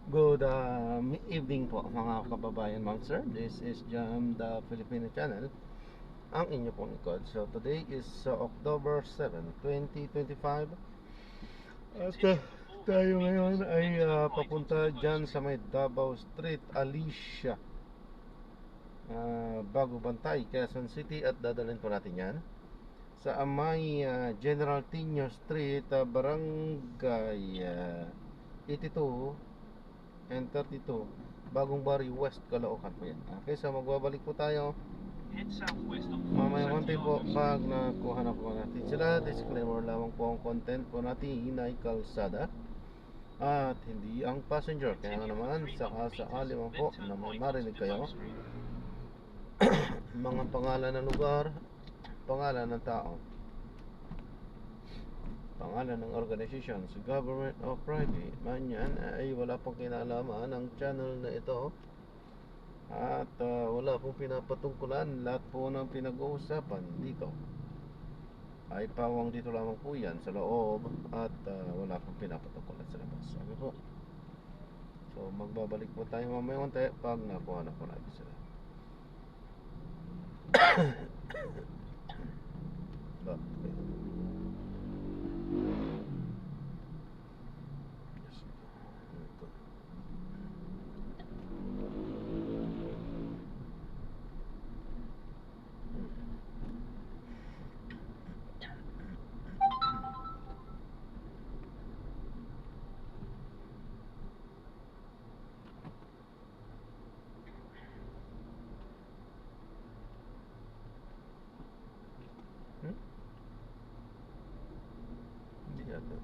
Good evening po mga kababayan, mga sir. This is Jam the Filipino Channel, ang inyo pong ikod. So today is October 7, 2025. At tayo ngayon ay papunta dyan sa may Davao Street, Alicia, Bago Bantay, Quezon City. At dadalhin po natin yan sa may General Tinio Street, Barangay 82 and 32, Bagong Bari West, Caloocan po yan. Okay, so magbabalik po tayo mamaya konti po pag nakuha na po natin sila. Disclaimer lamang po, ang content po natin ay kalsada at hindi ang passenger. Kaya nga naman, saka sakali man po na may marinig kayo mga pangalan ng lugar, pangalan ng tao, pangalan ng organizations, government o private man yan, ay wala pong kinalaman ang channel na ito. At wala pong pinapatungkulan. Lahat po ng pinag-uusapan dito ay pawang dito lamang po yan sa loob. At wala pong pinapatungkulan sa labas. Sabi po. So magbabalik po tayo mamaya konti pag nakuha na po natin sila. Okay. Hindi yata.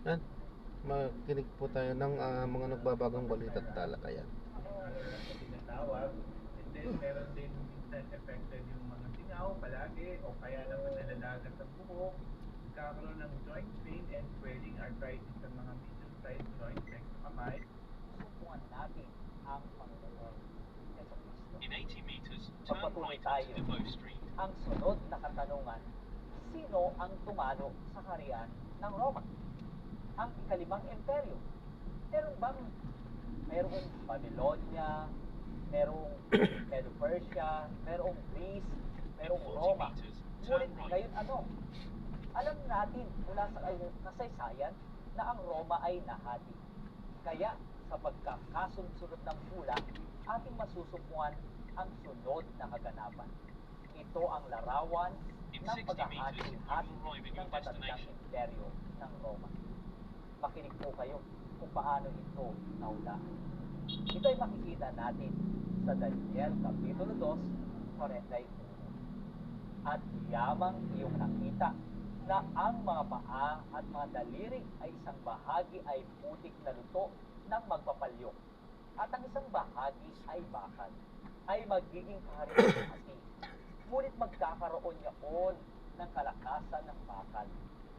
At makinig po tayo ng mga nagbabagang balita at talakayan. Tinatawag, and then meron din minsan affected yung mga singaw palagi o kaya naman nalalagat ang buhok, kakaroon ng joint pain and swelling, arthritis sa mga medium-sized joints like sa kamay. Subukan natin ang Panginoon Yeso Cristo. In 80 meters, turn Magpatuloy right tayo. onto Devoe Street. Ang sunod na katanungan, sino ang tumalo sa harian ng Roma? Ang ikalimang imperyo. Merong Babylonia, merong Medo-Persia, merong Greece, merong Roma. Ngunit ngayon ano? Alam natin mula sa kasaysayan na ang Roma ay nahati. Kaya sa pagkakasunod ng pula, ating masusubukan ang sunod na kaganapan. Ito ang larawan ng paghahati-hati ng matatandang imperyo ng Roma. Makinig po kayo kung paano ito nahulaan. Ito ay makikita natin sa Daniel Kapitulo 2, 41. At yamang iyong nakita na ang mga paa at mga daliri ay isang bahagi ay putik na luto ng magpapalyok, at ang isang bahagi ay bakal, ay magiging kahati-hati. Ngunit magkakaroon yaon ng kalakasan ng bakal.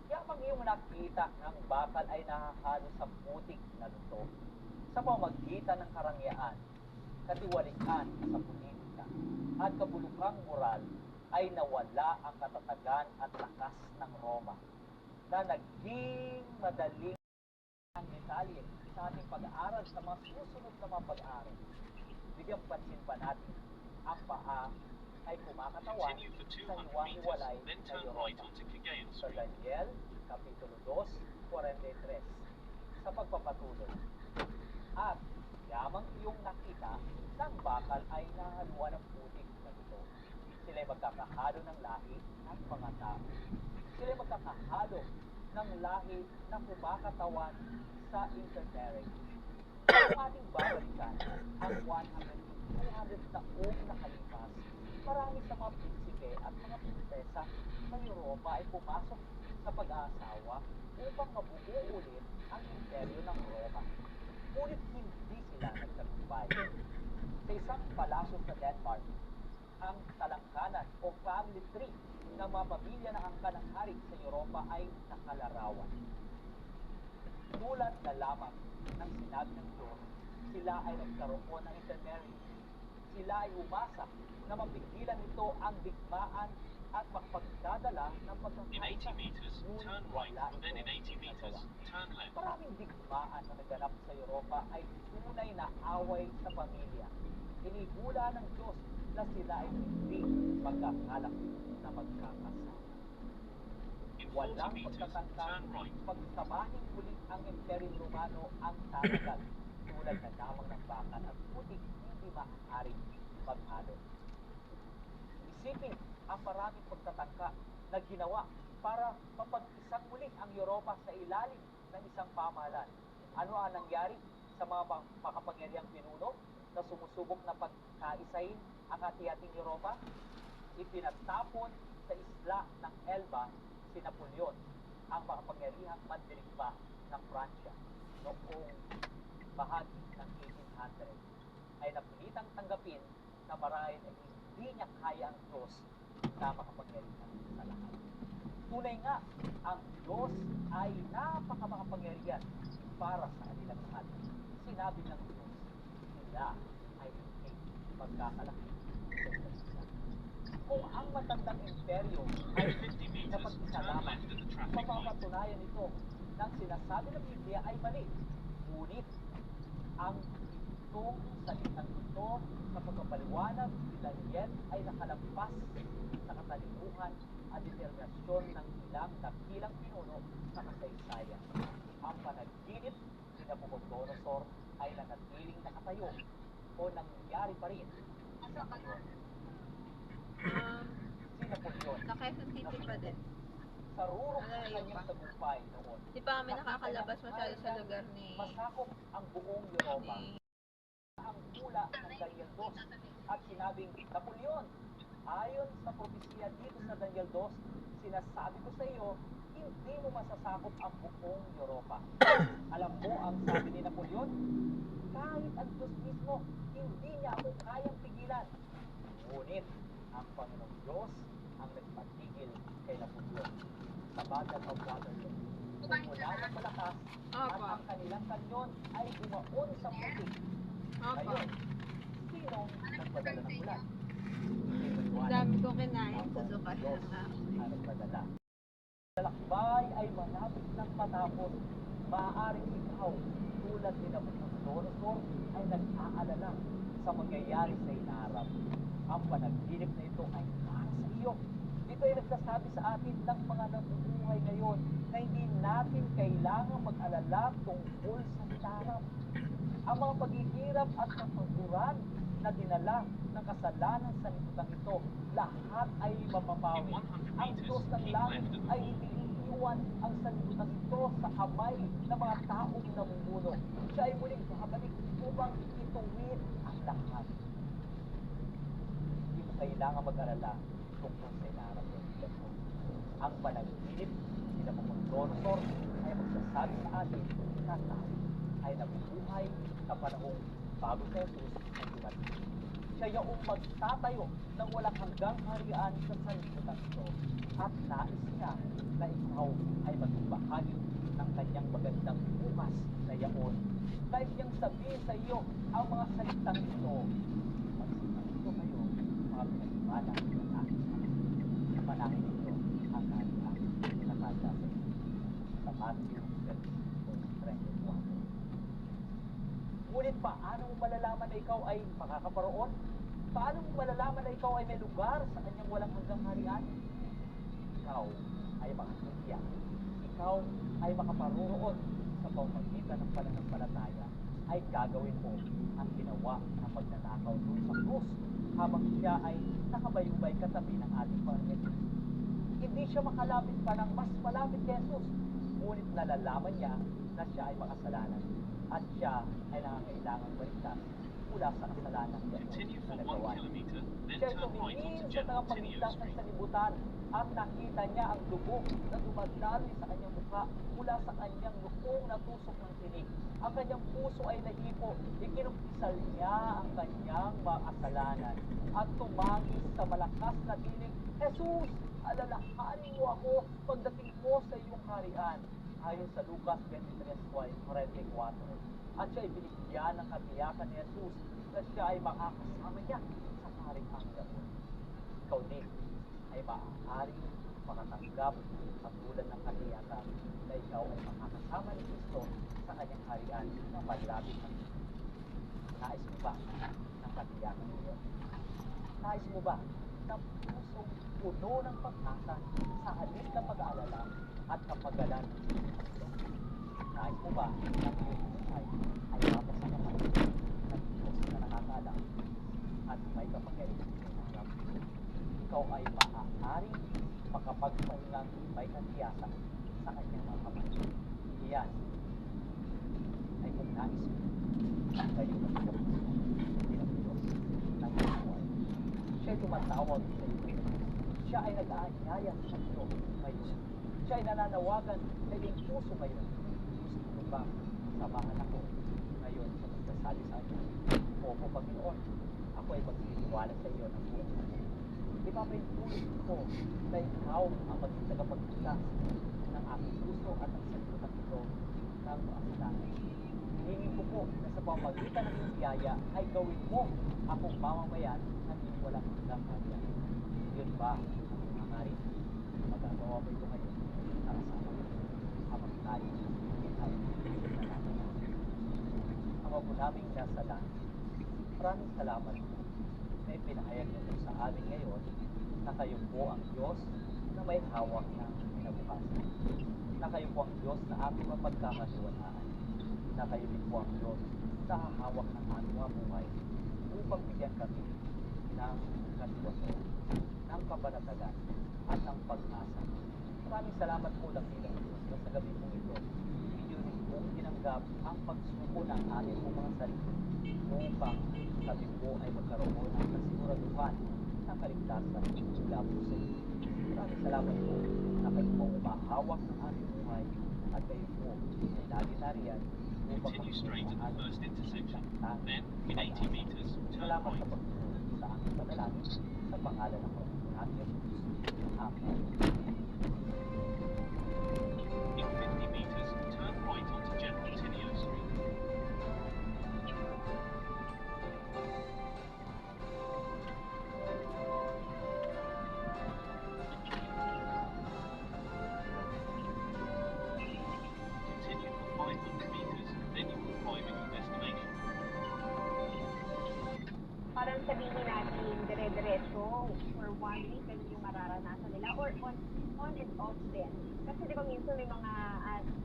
Yamang iyong nakita ng bakal ay nahahalo sa putik na luto. Sa pamamagitan ng karangyaan, katiwalian sa politika, at kabulukang moral, ay nawala ang katatagan at lakas ng Roma, na naging madaling ang detalye sa ating pag-aaral sa mga susunod na mga pag-aaral. Bigyan pansin pa natin, ang paa ay kumakatawan Continue for sa 200 hiwa-hiwalay meters, then na turn right Europa. onto Cagayan Sa Street. Daniel, Kapitulo 2, 43. Sa pagpapatuloy. At yamang iyong nakita ng bakal ay nahaluan ng putik na luto. Sila'y magkakahalo ng lahi ng mga tao. Sila'y magkakahalo ng lahi na kumakatawan sa intermarriage. Kung ating babalikan ang 100-200 taong nakalipas, marami sa mga prinsipe at mga prinsesa sa Europa ay pumasok sa pag-aasawa upang mabuo ulit ang imperyo ng Roma. Ngunit hindi sila nagtagumpay. Sa isang palasyo sa Denmark, ang talangkanan o family tree ng mga pamilya na angkan ng hari sa Europa ay nakalarawan. Tulad na lamang ng sinabi ng Diyos, sila ay nagkaroon ng intermarriage. Sila ay umasa na mapigilan nito ang digmaan at makapagdadala ng In pagkakaisa. 80 meters, Ngunit turn right, wala then in itong 80 meters, ginagawa. turn left. Maraming digmaan na naganap sa Europa ay tunay na away sa pamilya. Inihula ng Diyos na sila ay hindi magkakalak na magkakasama. In 40 Walang meters, pagtatangka, turn right. pagsabahin muli ang Imperyong Romano ang tatagal tulad na lamang ng baka at putik hindi maaaring maghalo. Isipin ang maraming pagtatangka na ginawa para mapag-isang muli ang Europa sa ilalim ng isang pamahalaan. Ano ang nangyari sa mga makapangyarihang pinuno na sumusubok na pagkaisahin ang hati-hating Europa? Ipinagtapon sa isla ng Elba si Napoleon, ang makapangyarihang mandirigma ng Pransya noong bahagi ng 1800 ay napilitang tanggapin na marahil ay hindi niya kaya ang Diyos na makapangyarihan sa lahat. Tunay nga, ang Diyos ay napakamakapangyarihan para sa kanilang lahat. Sinabi ng Diyos, sila ay hindi magkakalaki sa isa't isa. Kung ang matandang imperyo ay 50 meters, napag-isa turn lamang, left at the traffic light. mapapatunayan ito ng sinasabi ng Biblia ay mali. Ngunit ang itong salitang ito sa pagpapaliwanag ni Daniel ay nakalampas sa katalinuhan at determinasyon ng ilang dakilang pinuno sa kasaysayan. Ang panaginip ni Nabucodonosor ay nanatiling nakatayo o nangyari pa rin sa ngayon. Si Napoleon Sa Quezon City pa din. sa rurok ng Malayo kanyang pa. tagumpay noon. Di pa kami nakakalabas masyado sa lugar ni... Masakop ang buong Europa. ni Ang hula ng Daniel 2 at sinabing, Napoleon, ayon sa propesiya dito sa Daniel 2, sinasabi ko sa iyo, hindi mo masasakop ang buong Europa. Alam mo ang sabi ni Napoleon? Kahit ang Diyos mismo, hindi niya ako kayang pigilan. Ngunit, ang Panginoong Diyos ang nagpatigil kay Napoleon. Sa Battle of Waterloo, kumula ng malakas at Opo. ang kanilang kanyon ay dumaon sa putik. Opo. Ngayon, sinong nagpadala ng ulan? Ang dami kong kinain sa sukat Diyos ng ang nagpadala. Lalakbay ay malapit ng matapos. Maaaring ikaw, tulad ni Nabucodonosor, ay nag-aalala sa mangyayari sa inaarap. Ang panaginip na ito ay para sa iyo. Ito ay nagsasabi sa atin ng mga nabubuhay ngayon na hindi natin kailangang mag-alala tungkol sa inaarap. Ang mga paghihirap at kapaguran na dinala ng kasalanan sa liputan ito, lahat ay mapapawi. Ang Diyos ng langit ay hindi iiwan ang sanlibutan ito sa kamay ng mga taong namumuno. Siya ay muling babalik upang ituwid ang lahat. Hindi mo kailangan mag-alala tungkol sa inaarap ng ito. Ang panaginip ni Nabucodonosor ay magsasabi sa atin na tayo ay nabubuhay sa panahong bago sa Jesus ay dumating. Siya yung magtatayo ng walang hanggang harian sa sanlibutan ito at nais niya na ikaw ay maging bahagi ng kanyang magandang bukas na yaon. Nais niyang sabihin sa iyo ang mga salitang ito. Magsipanito kayo, mga pinag-ibalang ng aking anak. Manahin ninyo ang harian na kasa sa Matthew 24. Ngunit paano mo malalaman na ikaw ay makakaparoon? Paano mo malalaman na ikaw ay may lugar sa kanyang walang hanggang harian? Ikaw ay makakitiyak. Ikaw ay makaparoon sa pamamagitan ng pananampalataya ay gagawin mo ang ginawa na pagnanakaw doon sa krus habang siya ay nakabayubay katabi ng ating Panginoon. Hindi siya makalapit pa ng mas malapit kay Jesus, ngunit nalalaman niya na siya ay makasalanan at siya ay nangangailangang baligtas mula sa kasalanan niya Continue na for 1 nagawa. kilometer, then Siya ay turn right tumingin onto sa General Tinio tagapagligtas ng Street. sanlibutan at nakita niya ang dugo na dumadaloy sa kanyang mukha mula sa kanyang lukong natusok ng tinig. Ang kanyang puso ay nahipo, ikinumpisal niya ang kanyang makasalanan at tumangis sa malakas na tinig, Jesus, alalahanin mo ako pagdating mo sa iyong harian. Ayon sa Lucas 23:44. At siya ay binigyan ng katiyakan ni Jesus na siya ay makakasama niya sa harian yaon. Ikaw din, ay maaaring makatanggap katulad ng katiyakan na ikaw ay makakasama ni Kristo sa kanyang harian na panlabing ang nais mo ba ng katiyakan ninyo? Nais mo ba ng pusong puno ng pag-asa sa halip na pag-aalala at kapagalan ng Panginoon? Nais mo ba na iyong buhay ay mapasalamat ng Diyos na nakakaalam at may kapangyarihan na harap? Ikaw ay maaaring makapagpahingang may katiyasan sa kanyang mga kamay. Iyan ay kung nais mo kayo na bilang Diyos ng buhay. Siya'y tumatawag sa iyo. Siya ay nag-aanyaya sa iyo ngayon. Siya ay nananawagan sa iyong puso ngayon. Gusto mo ba samahan ako ngayon sa pagkasali sa akin? Opo, Panginoon, ako ay magsisiwala sa iyo ng buong buhay. Ipapahintulid ko na ikaw ang maging tagapagligtas ng aking puso at ang sanlibutan ito ng makasalanan. Hingin ko po na sa pamamagitan ng iyong biyaya ay gawin mo akong mamamayan ng iyong walang hanggang kaharian. Yun ba ang hangarin? Magagawa mo ito ngayon para sa amin habang tayo ay nananawa. Ama po naming nasa langit, maraming salamat po na ipinahayag niyo sa amin ngayon na kayo po ang Diyos na may hawak ng kinabukasan. Na kayo po ang Diyos na ating mapagkakatiwalaan. Na kayo din po ang Diyos na hahawak ng ating mga buhay upang bigyan kami ng kasiwasyon, ng kapanatagan at ng pag-asa. Maraming salamat po lang bilang Diyos na sa gabi pong ito. Inyo rin po tinanggap ang pagsuko ng ating mga sarili upang kami po ay magkaroon ng kasiguraduhan ng kaligtasan mula po sa iyo. Maraming salamat po na kayo po umahawak ng ating buhay at kayo po ay lagi nariyan upang Continue straight at the first intersection. Then, in 80 pag-asa. meters, turn Salamat sa right. pagtulong sa aking panalangin sa pangalan ng Panginoon natin. Amen. In 50 meters, turn right onto General Tilio Street. Continue for 500 meters, then you will arrive at your destination. Parang sabihin natin dire-diretso for 1 week and yung mararanasan nila or on and off din. Kasi di ba minsan may mga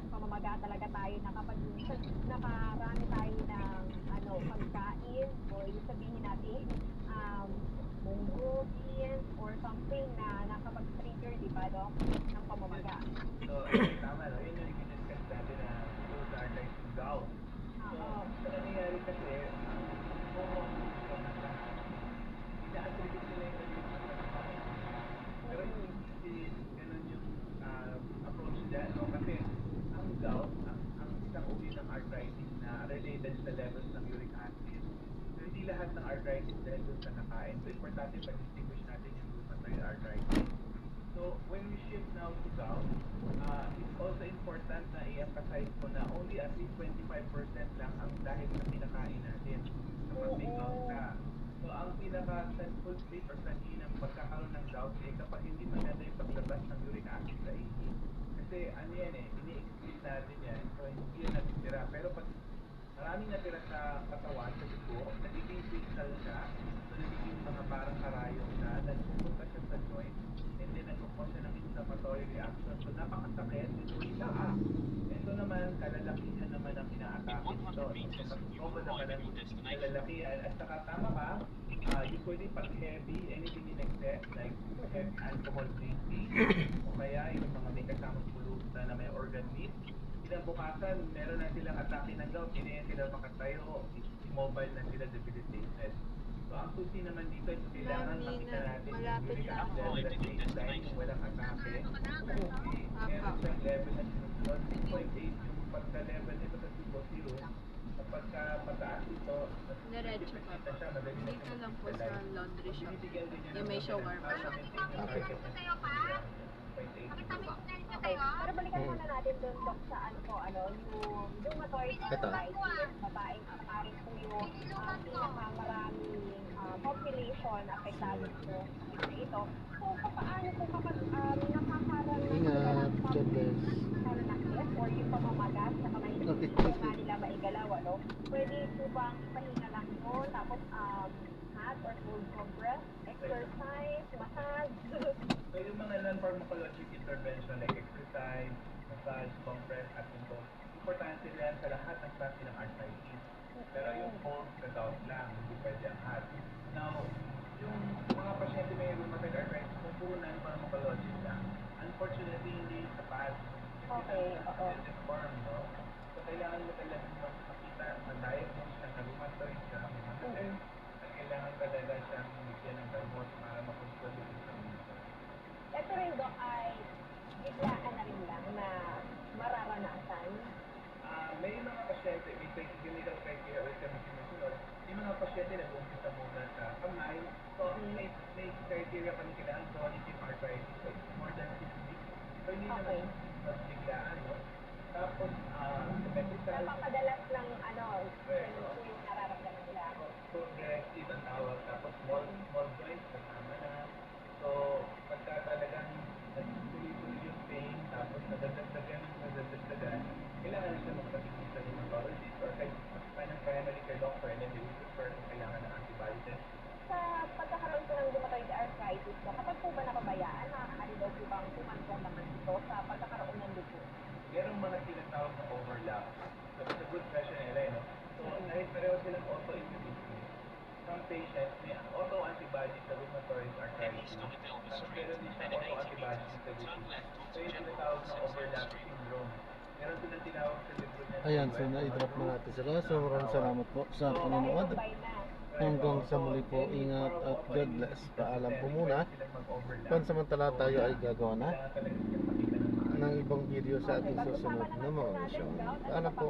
pamamaga talaga tayo na kapag minsan nakarami tayo ng pagkain or yung sabihin natin munggo, beans or something na nakapag-trigger, di ba, Doc, ng pamamaga. So, tama, no? Yun yung i-discuss natin na those are like gout. So, sa nangyayari kasi, ina-attribute nila yung pero hindi ganun yung approach dyan, no? Kasi ang gout, ang isang uri ng arthritis na related sa levels ng uric acid. So, hindi lahat ng arthritis dahil dun sa nakain. So, importante pag-distinguish natin yung rheumatoid arthritis. So, when we shift now to gout, it's also important na i-emphasize ko na only at least 25% lang ang dahil sa pinakain natin kapag may gout ka. So, ang pinaka-central state or sanhi ng pagkakaroon ng gout ay kapag hindi maganda yung paglabas ng uric acid sa ihi. Kasi ano yan ini-excrete natin yan, so hindi yan natitira. Pero pag maraming natira sa katawan, sa dugo, nagiging crystal siya, so nagiging mga parang karayong siya, nagpupunta siya sa joint, and then nagpupunta siya ng inflammatory reaction. So napakasakit, ito yung taas. Ito naman, kalalakihan naman ang inaatake In nito. 100 meters, So, you will arrive at your destination. kalalakihan. At saka tama ka, usually pag heavy, anything in excess, like heavy alcohol drinking, o kaya yung mga may kasamang pulutan na may organ meat, kinabukasan, meron na silang atake ng gout, hindi na sila makatayo, immobile na sila, debilitated. So, ang susi naman dito is kailangan Mami, makita natin yung malapit uric na acid ako. at baseline yung walang atake. Okay, meron siyang level na sinusunod, 6.8 yung pagka-level nito sa 2.0. Kapag pataas ito, Diretso pa po. siya, madali na Dito lang po sa laundry shop. binibigyan din niya Yung may shawarma shop. Okay. Okay, pero balikan muna natin doon, Doc, sa yung rheumatoid Ito. arthritis, babaeng parang po yung pinakamaraming population apektado ito. So, paano po kapag nakakaroon na sila Ingat, ng God bless. pananakit or yung pamamagas na kamay Okay. hindi nga nila maigalaw, ano? Pwede po bang ipahinga lang yun? Tapos, hot or cold compress, exercise, massage. So yung mga non-pharmacologic intervention like exercise, massage, compress, at ito, importante yan sa lahat ng klase ng arthritis. Pero yung cold result lang, hindi pwede ang hot. Now, yung mga pasyente may rheumatoid arthritis, kung puro non-pharmacologic lang, unfortunately hindi sapat. Okay, oo. It's form, no? So kailangan mo talaga makita, ma-diagnose siya na rheumatoid siya, rheumatoid, at kailangan talaga siyang bigyan ng gamot para makontrol yung rheumatoid. Ito rin, Dok, ay biglaan na rin lang na mararanasan. May mga pasyente, may clinical criteria ulit kami sinusunod. May mga pasyente nag-umpisa muna sa kamay. So, may criteria kami kailangan chronic arthritis. So, it's more than 6 weeks. So, hindi Okay. naman biglaan, no? Tapos, symmetrical, Napapadalas ng yung nararamdaman nila. progressive ang tawag. Tapos, small joints, kasama na. So, pagka talagang nagtuloy-tuloy yung pain, tapos nadadagdagan, kailangan na siya magpatingin sa rheumatologist or kahit ng primary care doctor and then they will refer kung kailangan ng antibody test. Sa pagkakaroon po ng rheumatoid arthritis, no, kapag po ba napabayaan, maaari daw po bang kumantong naman ito sa pagkakaroon ng dugo? Merong mga tinatawag na overlap. So, it's a good question, Ellen. No? So, dahil pareho silang autoimmune, some patients may auto-antibodies sa rheumatoid arthritis. Tapos meron din siyang auto-antibodies sa dugo. So, yung tinatawag na overlap syndrome. Meron silang tinawag sa libro niya. Ayan, so na-drop na natin sila. So maraming salamat po sa panonood. Hanggang sa muli po, ingat at God bless. Paalam po muna. Pansamantala tayo ay gagawa na ng ibang video sa ating susunod na mga misyon. Paalam po.